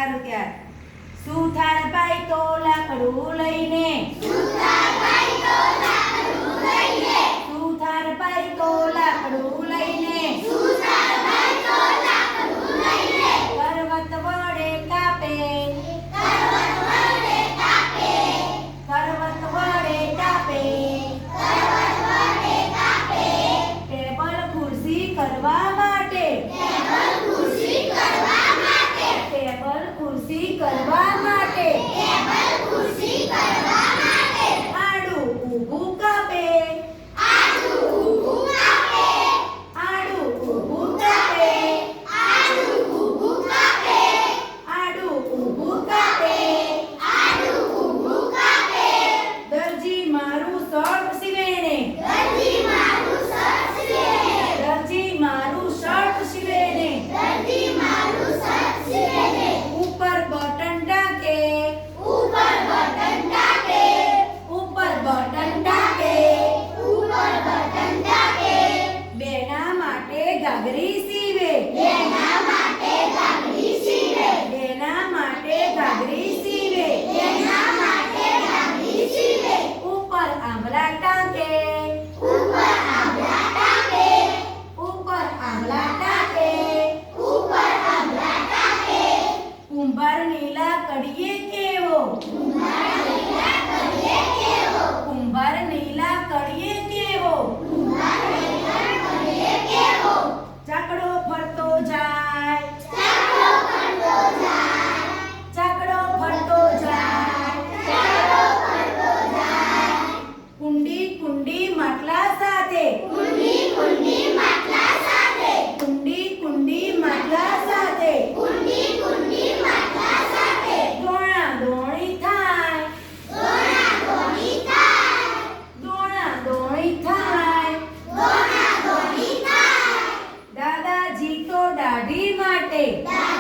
સારું ત્યાર સુથારભાઈ તો લાકડું લઈને સુથારભાઈ તો લાકડું લઈને પર્વત વડે કાપે ટેબલ ખુરશી કરવા માટે આડું ઊભું કાપે દરજી મારું શર્ટ સીવેને ઉપર બટન ટાકે બેના માટે ઘાઘરી સીવે ઉપર આંબલા ટાકે કુંભાર નીલા કડીએ કેવો ચાકડો ફરતો જાય કુંડી માટલા સાથે દોણા દોણી થાય દાદાજી તો દાઢી માટે